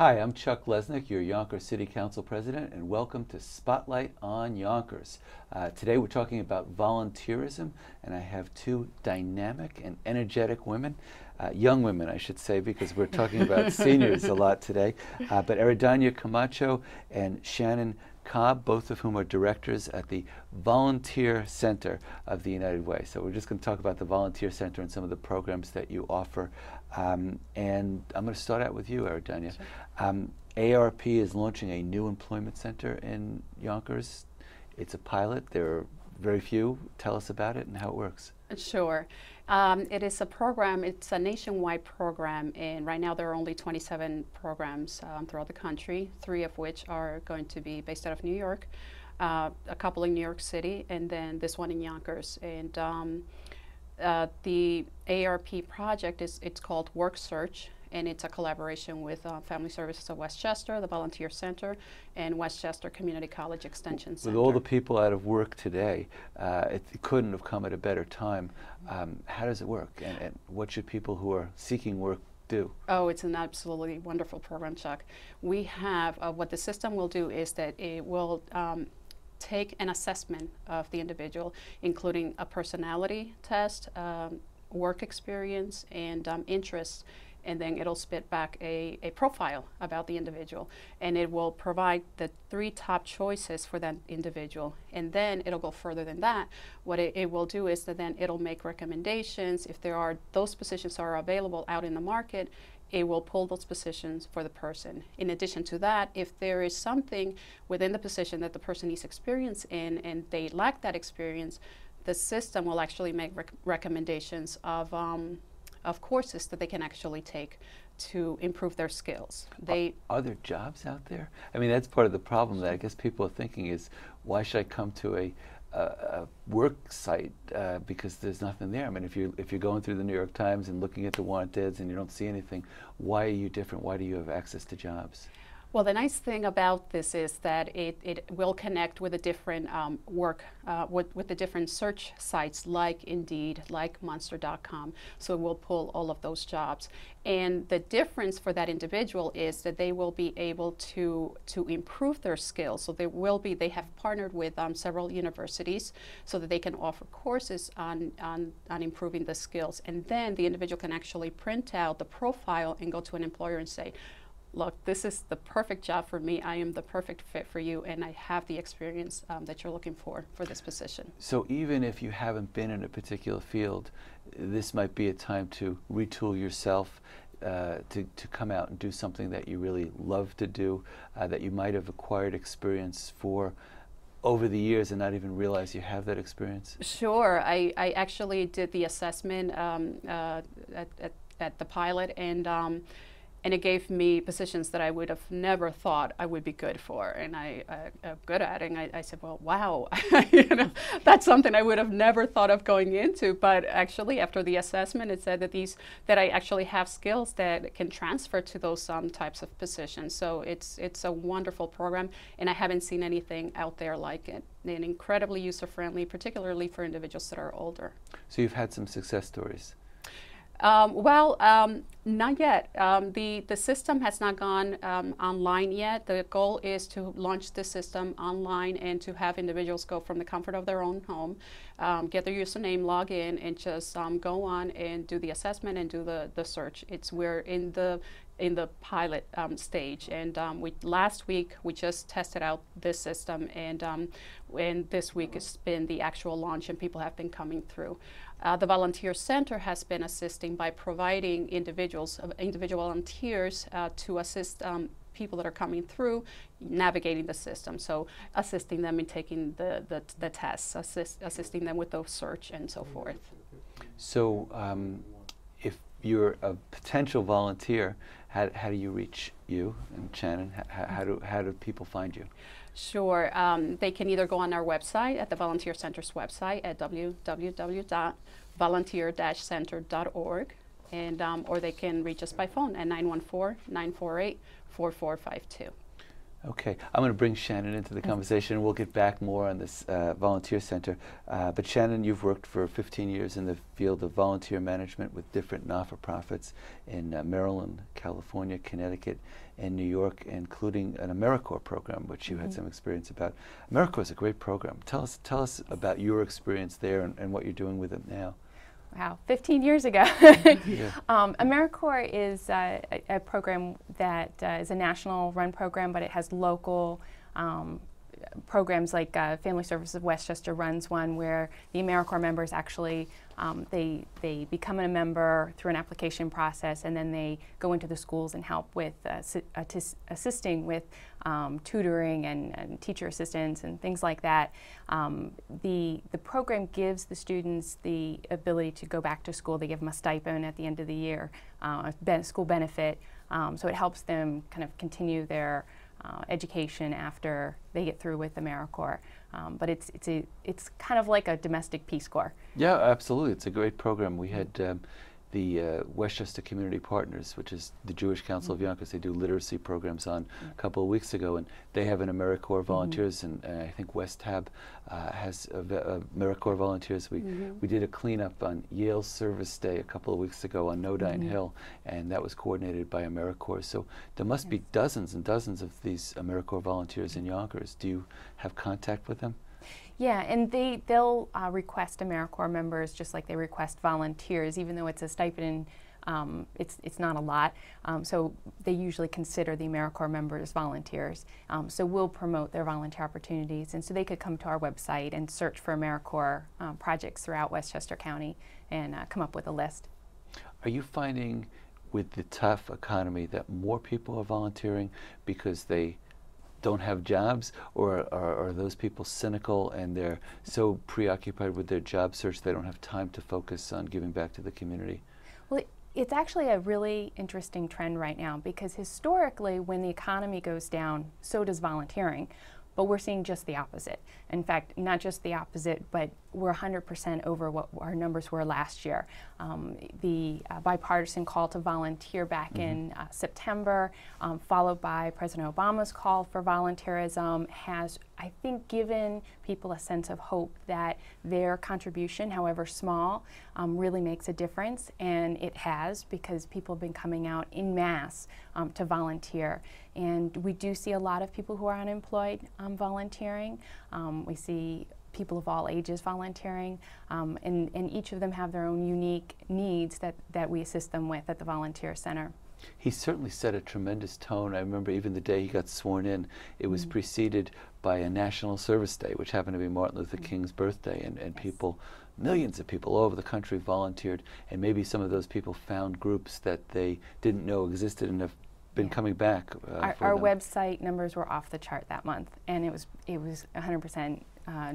Hi, I'm Chuck Lesnick, your Yonkers City Council President, and welcome to Spotlight on Yonkers. Today we're talking about volunteerism, and I have two dynamic and energetic women, young women I should say, because we're talking about seniors a lot today, but Eridania Camacho and Shannon Cobb, both of whom are directors at the Volunteer Center of the United Way. So we're just going to talk about the Volunteer Center and some of the programs that you offer. And I'm going to start out with you, Eridania. Sure. ARP is launching a new employment center in Yonkers. It's a pilot. There are very few. Tell us about it and how it works. Sure. It is a program, it's a nationwide program, and right now there are only 27 programs throughout the country, 3 of which are going to be based out of New York, a couple in New York City, and then this one in Yonkers. And the ARP project it's called Work Search, and it's a collaboration with Family Services of Westchester, the Volunteer Center, and Westchester Community College Extension Center. With all the people out of work today, it couldn't have come at a better time. How does it work, and what should people who are seeking work do? Oh, it's an absolutely wonderful program, Chuck. We have, what the system will do is that it will take an assessment of the individual, including a personality test, work experience, and interests, and then it'll spit back a profile about the individual, and it will provide the 3 top choices for that individual, and then it'll go further than that. What it will do is that then it'll make recommendations. If there are those positions are available out in the market, it will pull those positions for the person. In addition to that, if there is something within the position that the person needs experience in and they lack that experience, the system will actually make recommendations of courses that they can actually take to improve their skills. Are there jobs out there? I mean, that's part of the problem that I guess people are thinking is, why should I come to a work site because there's nothing there? I mean, if you're going through the New York Times and looking at the want ads and you don't see anything, why are you different? Why do you have access to jobs? Well, the nice thing about this is that it will connect with the different with the different search sites like Indeed, like Monster.com. So it will pull all of those jobs. And the difference for that individual is that they will be able to improve their skills. So they have partnered with several universities so that they can offer courses on improving the skills. And then the individual can actually print out the profile and go to an employer and say, look, this is the perfect job for me. I am the perfect fit for you, and I have the experience that you're looking for this position. So even if you haven't been in a particular field, this might be a time to retool yourself, to come out and do something that you really love to do, that you might have acquired experience for over the years and not even realize you have that experience? Sure. I actually did the assessment at the pilot, and it gave me positions that I would have never thought I would be good for, and I'm good at it. And I said, well, wow, that's something I would have never thought of going into. But actually, after the assessment, it said that I actually have skills that can transfer to those types of positions. So it's a wonderful program, and I haven't seen anything out there like it. And incredibly user-friendly, particularly for individuals that are older. So you've had some success stories. Not yet. The system has not gone online yet. The goal is to launch the system online and to have individuals go from the comfort of their own home, get their username, log in, and just go on and do the assessment and do the search. We're in the pilot stage, and last week we just tested out this system, and this week has been the actual launch, and people have been coming through. The Volunteer Center has been assisting by providing individual volunteers to assist people that are coming through navigating the system. So assisting them in taking the tests, assisting them with the search and so forth. So if you're a potential volunteer, how do you reach you and Shannon? How do people find you? Sure. They can either go on our website at the Volunteer Center's website at www.volunteer-center.org, or they can reach us by phone at 914-948-4452. Okay, I'm going to bring Shannon into the conversation, and we'll get back more on this volunteer center. But Shannon, you've worked for 15 years in the field of volunteer management with different not-for-profits in Maryland, California, Connecticut, and New York, including an AmeriCorps program, which you had some experience about. AmeriCorps is a great program. Tell us about your experience there and what you're doing with it now. Wow, 15 years ago. Yeah. AmeriCorps is a program that is a national run program, but it has local programs like Family Services of Westchester runs one where the AmeriCorps members actually, they become a member through an application process, and then they go into the schools and help with assisting with tutoring and teacher assistants and things like that. The program gives the students the ability to go back to school. They give them a stipend at the end of the year, a school benefit, so it helps them kind of continue their education after they get through with AmeriCorps. But it's kind of like a domestic Peace Corps. Yeah, absolutely. It's a great program. We had the Westchester Community Partners, which is the Jewish Council of Yonkers. They do literacy programs on a couple of weeks ago, and they have an AmeriCorps volunteers, and I think West Tab has AmeriCorps volunteers. We did a cleanup on Yale Service Day a couple of weeks ago on Nodine Hill, and that was coordinated by AmeriCorps. So there must be dozens and dozens of these AmeriCorps volunteers in Yonkers. Do you have contact with them? Yeah, and they'll request AmeriCorps members just like they request volunteers, even though it's a stipend. It's not a lot, so they usually consider the AmeriCorps members volunteers. So we'll promote their volunteer opportunities, and so they could come to our website and search for AmeriCorps projects throughout Westchester County and come up with a list. Are you finding with the tough economy that more people are volunteering because they don't have jobs, or are those people cynical and they're so preoccupied with their job search they don't have time to focus on giving back to the community? Well, it's actually a really interesting trend right now, because historically when the economy goes down, so does volunteering. But we're seeing just the opposite. In fact, not just the opposite, but we're 100% over what our numbers were last year. The bipartisan call to volunteer back in September, followed by President Obama's call for volunteerism, has, I think, given people a sense of hope that their contribution, however small, really makes a difference. And it has, because people have been coming out en masse to volunteer. And we do see a lot of people who are unemployed volunteering. We see people of all ages volunteering, and each of them have their own unique needs that we assist them with at the Volunteer Center. He certainly set a tremendous tone. I remember even the day he got sworn in, it was preceded by a National Service Day, which happened to be Martin Luther King's birthday, and people, millions of people all over the country volunteered, and maybe some of those people found groups that they didn't know existed and have been coming back. Our website numbers were off the chart that month, and it was 100%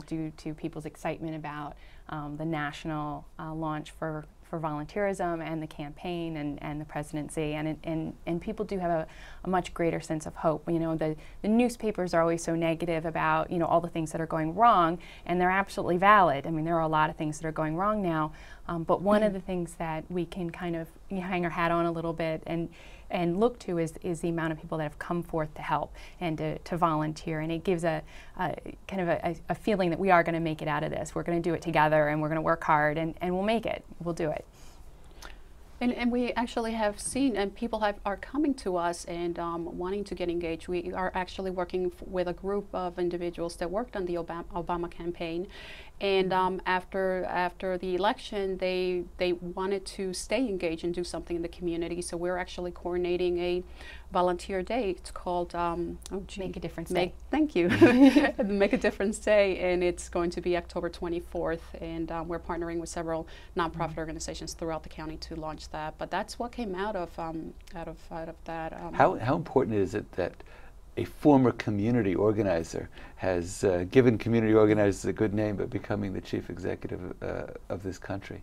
due to people's excitement about the national launch for volunteerism and the campaign and the presidency, and people do have a much greater sense of hope. You know, the newspapers are always so negative about, you know, all the things that are going wrong, and they're absolutely valid. I mean, there are a lot of things that are going wrong now, but one of the things that we can kind of hang our hat on a little bit and look to is the amount of people that have come forth to help and to volunteer, and it gives a kind of a feeling that we are going to make it out of this. We're going to do it together, and we're going to work hard, and we'll make it. We'll do it. And we actually have seen, and people are coming to us and wanting to get engaged. We are actually working with a group of individuals that worked on the Obama campaign, and after the election, they wanted to stay engaged and do something in the community. So we're actually coordinating a volunteer day. It's called Make a Difference Day. Thank you. Make a Difference Day, and it's going to be October 24th. And we're partnering with several nonprofit organizations throughout the county to launch that. But that's what came out of that. How important is it that a former community organizer has given community organizers a good name by becoming the chief executive of this country?